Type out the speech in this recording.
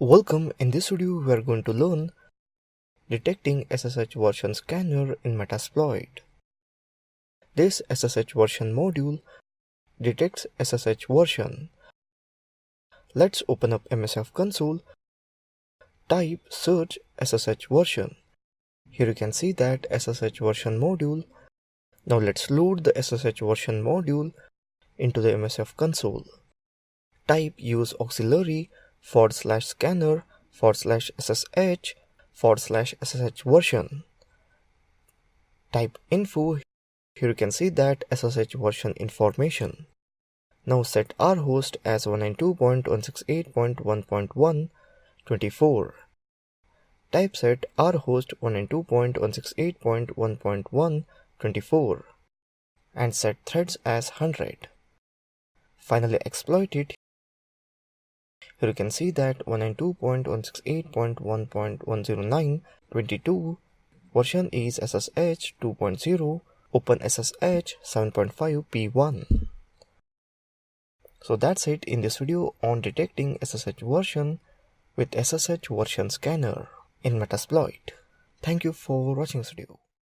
Welcome. In this video we are going to learn detecting SSH version scanner in Metasploit. This SSH version module detects SSH version. Let's open up MSF console, type search SSH version. Here you can see that SSH version module. Now let's load the SSH version module into the MSF console. Type use auxiliary /scanner /SSH version. Type info. Here you can see that SSH version information. Now set our host as 192.168.1.124. Type set our host 192.168.1.124 and set threads as 100. Finally exploit it. Here you can see that 192.168.1.109.22 version is SSH 2.0, Open SSH 7.5 P1. So that's it in this video on detecting SSH version with SSH version scanner in Metasploit. Thank you for watching this video.